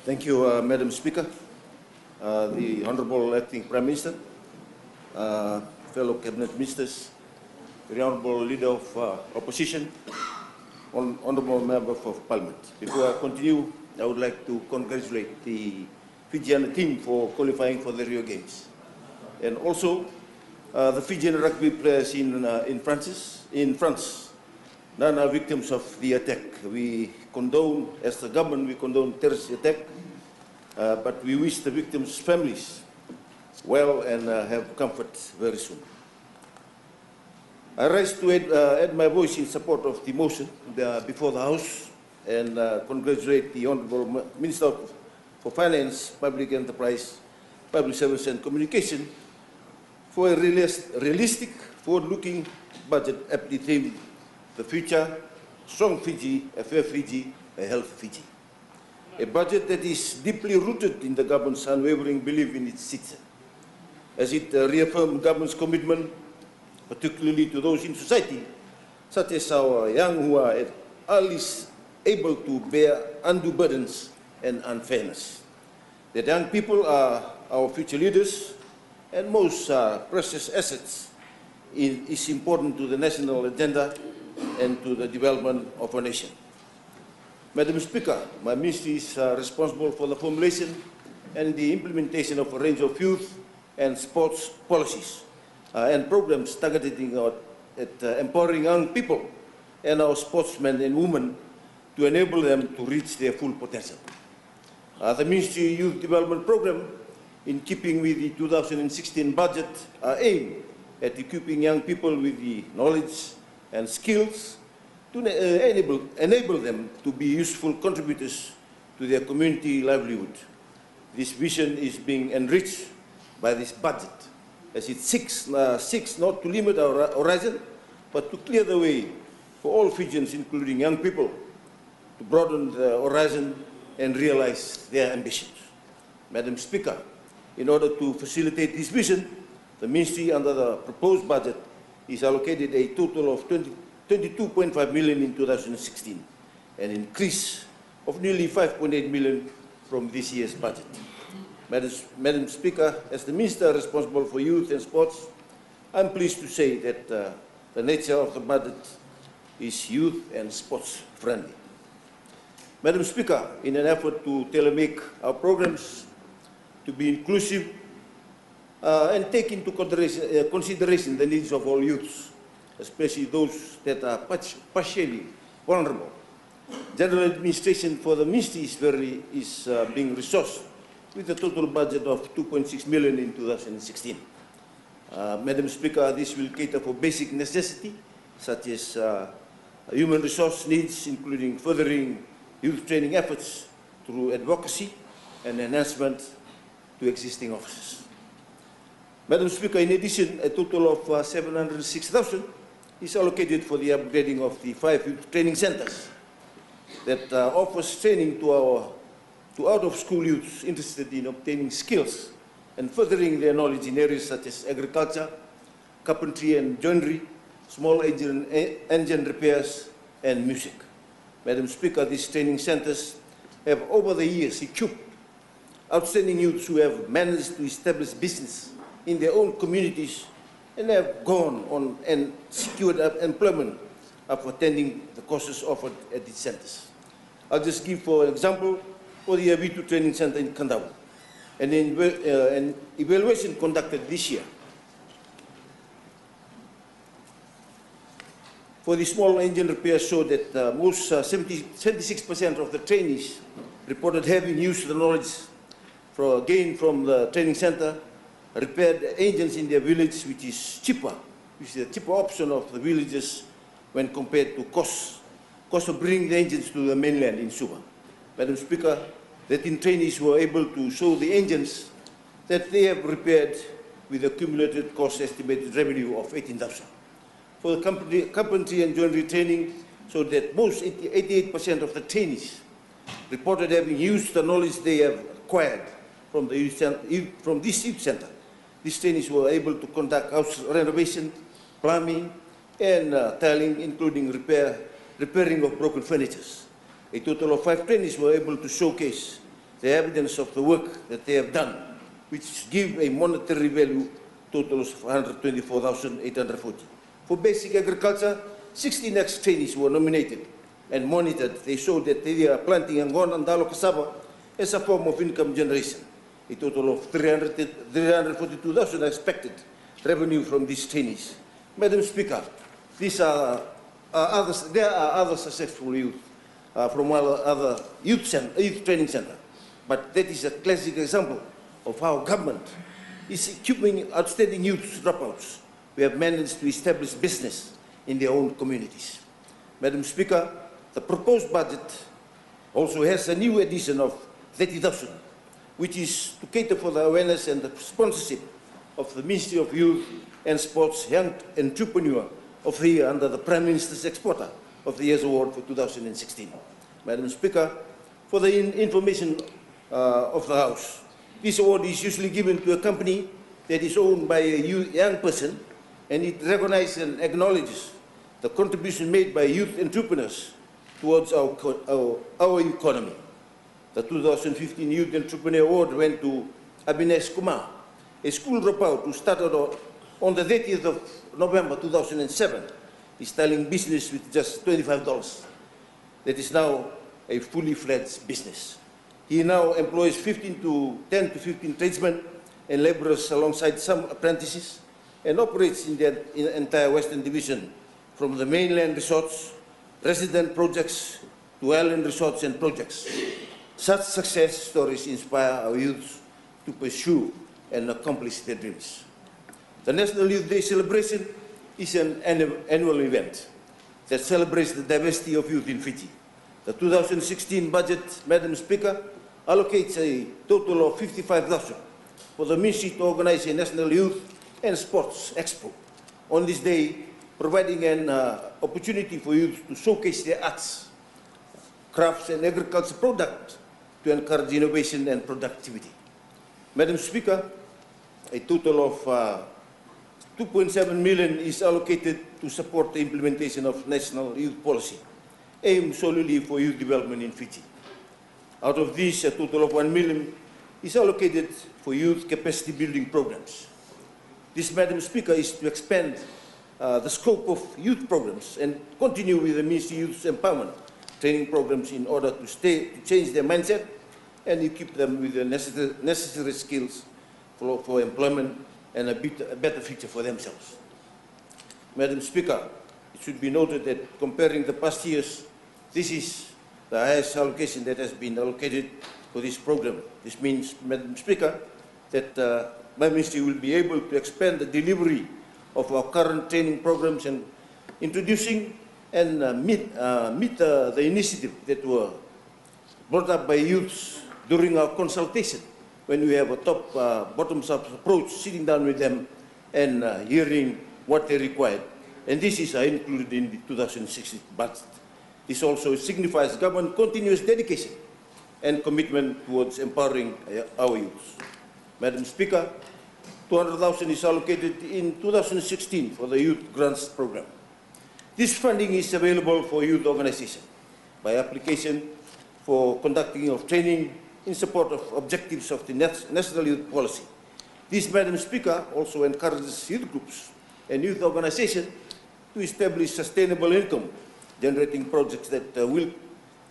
Thank you, Madam Speaker, the Honourable Acting Prime Minister, fellow Cabinet Ministers, the Honourable Leader of Opposition, Honourable Member of Parliament. Before I continue, I would like to congratulate the Fijian team for qualifying for the Rio Games. And also, the Fijian rugby players in France. None are victims of the attack. We condone, as the government, we condone terrorist attack, but we wish the victims' families well and have comfort very soon. I rise to add my voice in support of the motion before the House and congratulate the Honourable Minister for Finance, Public Enterprise, Public Service and Communication for a realistic, forward-looking budget aptly themed the future, strong Fiji, a fair Fiji, a healthy Fiji. A budget that is deeply rooted in the government's unwavering belief in its citizens, as it reaffirms government's commitment, particularly to those in society, such as our young who are at least able to bear undue burdens and unfairness. That young people are our future leaders and most precious assets is important to the national agenda and to the development of our nation. Madam Speaker, my ministry is responsible for the formulation and the implementation of a range of youth and sports policies and programs targeting at empowering young people and our sportsmen and women to enable them to reach their full potential. The Ministry Youth Development Program, in keeping with the 2016 budget, aim at equipping young people with the knowledge and skills to enable them to be useful contributors to their community livelihood. This vision is being enriched by this budget, as it seeks not to limit our horizon, but to clear the way for all Fijians, including young people, to broaden the horizon and realize their ambitions. Madam Speaker, in order to facilitate this vision, the Ministry, under the proposed budget, is allocated a total of 22.5 million in 2016, an increase of nearly 5.8 million from this year's budget. Madam Speaker, as the Minister responsible for youth and sports, I'm pleased to say that the nature of the budget is youth and sports friendly. Madam Speaker, in an effort to tailor-make our programs to be inclusive and take into consideration the needs of all youths, especially those that are partially vulnerable, General Administration for the Ministry is being resourced with a total budget of 2.6 million in 2016. Madam Speaker, this will cater for basic necessity, such as human resource needs, including furthering youth training efforts through advocacy and enhancement to existing offices. Madam Speaker, in addition, a total of 706,000 is allocated for the upgrading of the 5 youth training centers that offers training to out-of-school youths interested in obtaining skills and furthering their knowledge in areas such as agriculture, carpentry and joinery, small engine repairs, and music. Madam Speaker, these training centers have over the years equipped outstanding youths who have managed to establish business in their own communities and have gone on and secured employment after attending the courses offered at these centers. I'll just give, for example, for the V2 Training Center in Kandau, an evaluation conducted this year for the small engine repair showed that most 76% of the trainees reported having used the knowledge gained from the training center, repaired engines in their village, which is a cheaper option of the villages when compared to cost of bringing the engines to the mainland in Suva. Madam Speaker, that in trainees were able to show the engines that they have repaired with accumulated cost estimated revenue of 18,000. For the carpentry and joinery training, so that most 88% of the trainees reported having used the knowledge they have acquired from this youth center. These trainees were able to conduct house renovation, plumbing, and tiling, including repairing of broken furniture. A total of 5 trainees were able to showcase the evidence of the work that they have done, which give a monetary value total of 124,840. For basic agriculture, 16 ex-trainees were nominated and monitored. They showed that they are planting angon and dalo cassava as a form of income generation. A total of 342,000 expected revenue from these trainees. Madam Speaker, there are other successful youth from other youth training centers, but that is a classic example of how government is equipping outstanding youth dropouts who have managed to establish business in their own communities. Madam Speaker, the proposed budget also has a new addition of 30,000, which is to cater for the awareness and the sponsorship of the Ministry of Youth and Sports Young Entrepreneur of the Year under the Prime Minister's Exporter of the Year's Award for 2016. Madam Speaker, for the information of the House, this award is usually given to a company that is owned by a young person, and it recognizes and acknowledges the contribution made by youth entrepreneurs towards our economy. The 2015 Youth Entrepreneur Award went to Abhinesh Kumar, a school dropout who started on the 30th of November 2007, starting business with just $25. That is now a fully fledged business. He now employs 10 to 15 tradesmen and laborers alongside some apprentices, and operates in the entire Western Division, from the mainland resorts, resident projects, to island resorts and projects. Such success stories inspire our youth to pursue and accomplish their dreams. The National Youth Day celebration is an annual event that celebrates the diversity of youth in Fiji. The 2016 budget, Madam Speaker, allocates a total of 55,000 for the Ministry to organize a National Youth and Sports Expo on this day, providing an opportunity for youth to showcase their arts, crafts and agriculture products to encourage innovation and productivity. Madam Speaker, a total of 2.7 million is allocated to support the implementation of national youth policy, aimed solely for youth development in Fiji. Out of this, a total of 1 million is allocated for youth capacity building programs. This, Madam Speaker, is to expand the scope of youth programs and continue with the Ministry Youth Empowerment training programs in order to change their mindset and equip them with the necessary skills for employment and a better future for themselves. Madam Speaker, it should be noted that comparing the past years, this is the highest allocation that has been allocated for this program. This means, Madam Speaker, that my ministry will be able to expand the delivery of our current training programs and introducing and meet the initiative that were brought up by youths during our consultation, when we have a top bottoms-up approach, sitting down with them and hearing what they required. And this is included in the 2016 budget. This also signifies government continuous dedication and commitment towards empowering our youth. Madam Speaker, 200,000 is allocated in 2016 for the Youth Grants Program. This funding is available for youth organizations by application for conducting of training in support of objectives of the National Youth Policy. This, Madam Speaker, also encourages youth groups and youth organizations to establish sustainable income generating projects that will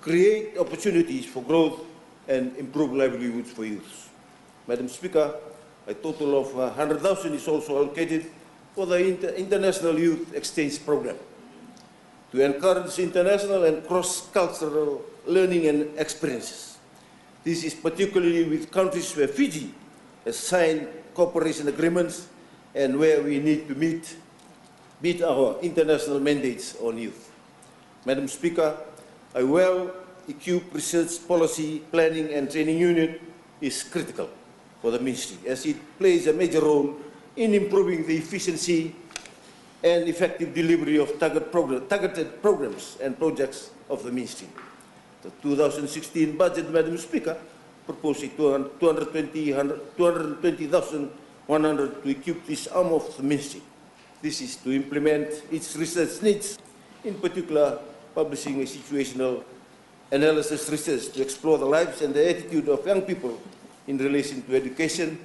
create opportunities for growth and improve livelihoods for youth. Madam Speaker, a total of 100,000 is also allocated for the International Youth Exchange Program to encourage international and cross-cultural learning and experiences. This is particularly with countries where Fiji has signed cooperation agreements and where we need to meet our international mandates on youth. Madam Speaker, a well-equipped research policy planning and training unit is critical for the ministry, as it plays a major role in improving the efficiency and effective delivery of targeted programs and projects of the ministry. The 2016 budget, Madam Speaker, proposed 220,100 to equip this arm of the ministry. This is to implement its research needs, in particular publishing a situational analysis research to explore the lives and the attitude of young people in relation to education,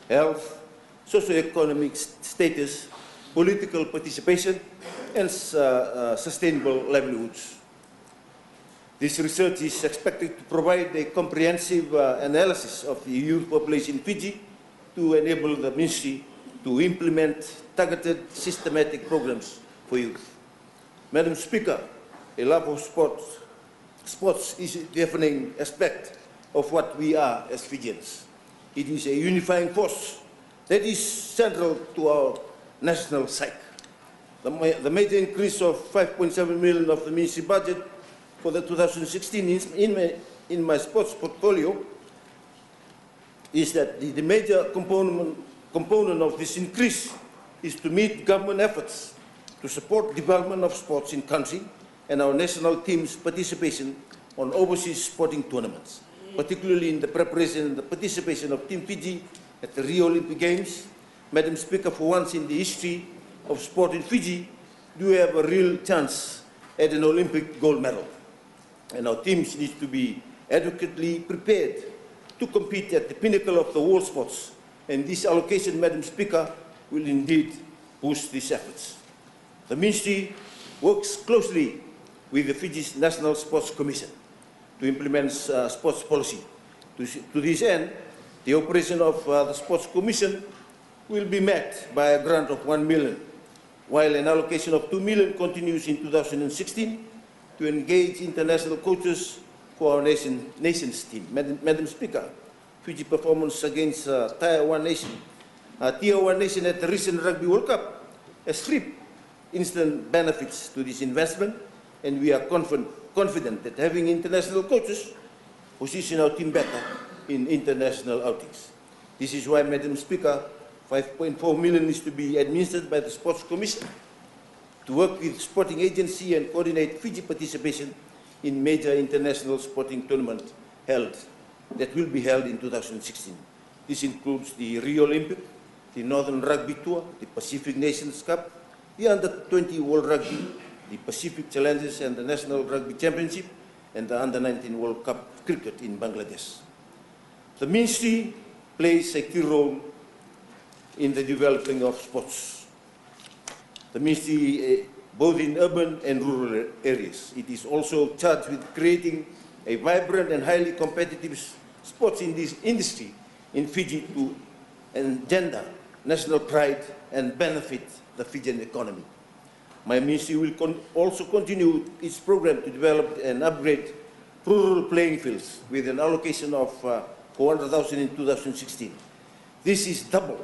health, socioeconomic status, political participation, and sustainable livelihoods. This research is expected to provide a comprehensive analysis of the youth population in Fiji to enable the ministry to implement targeted, systematic programs for youth. Madam Speaker, a love of sports is a defining aspect of what we are as Fijians. It is a unifying force that is central to our national psyche. The major increase of 5.7 million of the ministry budget for the 2016 in my sports portfolio is that the major component of this increase is to meet government efforts to support development of sports in country and our national team's participation on overseas sporting tournaments, particularly in the preparation and the participation of Team Fiji at the Rio Olympic Games. Madam Speaker, for once in the history of sport in Fiji, do we have a real chance at an Olympic gold medal. And our teams need to be adequately prepared to compete at the pinnacle of the world sports. And this allocation, Madam Speaker, will indeed boost these efforts. The Ministry works closely with the Fiji's National Sports Commission to implement sports policy. To this end, the operation of the Sports Commission will be met by a grant of 1 million, while an allocation of 2 million continues in 2016 to engage international coaches for our nation's team. Madam Speaker, Fiji performance against Tier 1 nation at the recent Rugby World Cup has reaped instant benefits to this investment, and we are confident that having international coaches position our team better in international outings. This is why, Madam Speaker, 5.4 million is to be administered by the Sports Commission to work with sporting agency and coordinate Fiji participation in major international sporting tournaments that will be held in 2016. This includes the Rio Olympic, the Northern Rugby Tour, the Pacific Nations Cup, the Under-20 World Rugby, the Pacific Challenges and the National Rugby Championship, and the Under-19 World Cup Cricket in Bangladesh. The Ministry plays a key role in the developing of sports. The Ministry, both in urban and rural areas, it is also charged with creating a vibrant and highly competitive sports industry in Fiji to engender national pride and benefit the Fijian economy. My ministry will also continue its program to develop and upgrade rural playing fields with an allocation of 400,000 in 2016. This is double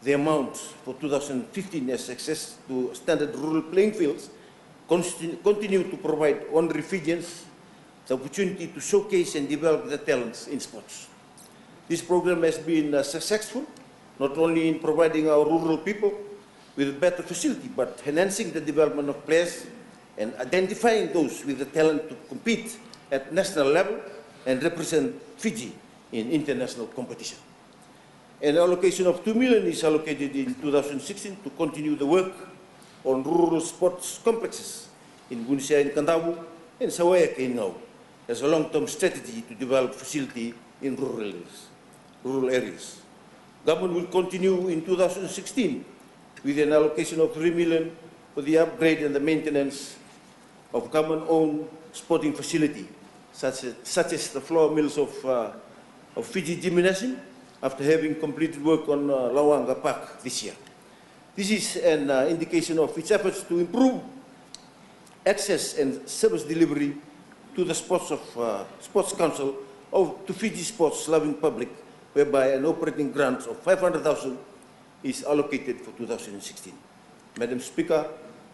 the amount for 2015 as access to standard rural playing fields continue to provide ordinary Fijians the opportunity to showcase and develop their talents in sports. This program has been successful, not only in providing our rural people with better facility, but enhancing the development of players and identifying those with the talent to compete at national level and represent Fiji in international competition. An allocation of 2 million is allocated in 2016 to continue the work on rural sports complexes in Gunisia in Kandawu and Sawayaka in Ngau as a long-term strategy to develop facility in rural areas. Government will continue in 2016 with an allocation of 3 million for the upgrade and the maintenance of government-owned sporting facility, such as the floor mills of Fiji Gymnasium, after having completed work on Lawanga Park this year. This is an indication of its efforts to improve access and service delivery to the Sports Council to Fiji sports-loving public, whereby an operating grant of 500,000 is allocated for 2016. Madam Speaker,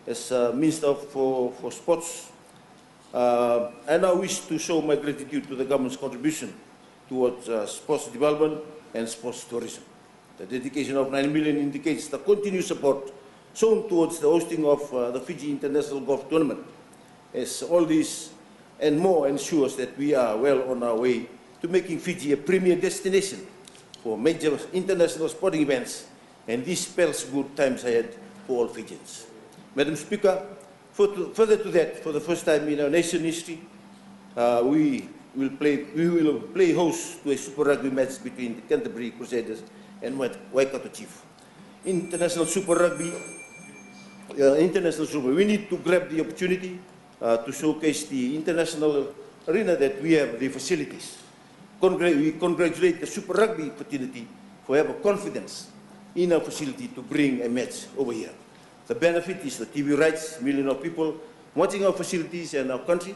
as Minister for Sports, I now wish to show my gratitude to the government's contribution towards sports development and sports tourism. The dedication of 9 million indicates the continued support shown towards the hosting of the Fiji International Golf Tournament, as all this and more ensures that we are well on our way to making Fiji a premier destination for major international sporting events, and this spells good times ahead for all Fijians. Madam Speaker, further to that, for the first time in our nation's history, we will play host to a Super Rugby match between the Canterbury Crusaders and Waikato Chief. International Super Rugby, we need to grab the opportunity to showcase the international arena that we have the facilities. We congratulate the Super Rugby fraternity for having confidence in our facility to bring a match over here. The benefit is the TV rights, millions of people watching our facilities and our country,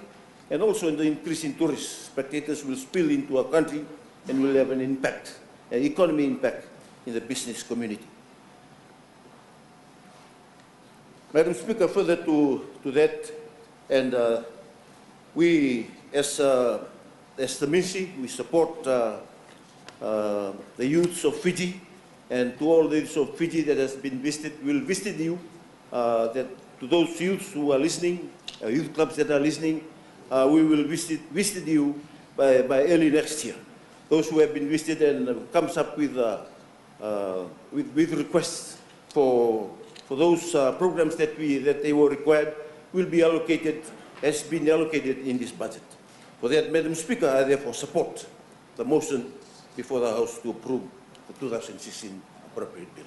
and also in the increase in tourists. Spectators will spill into our country and will have an impact, an economy impact in the business community. Madam Speaker, further to that, and we, as the ministry, we support the youths of Fiji, and to all the youths of Fiji that has been visited, we'll visit you, that to those youths who are listening, youth clubs that are listening, we will visit you by early next year. Those who have been visited and comes up with requests for those programs that they were required will be allocated, has been allocated in this budget. For that, Madam Speaker, I therefore support the motion before the House to approve the 2016 appropriate bill.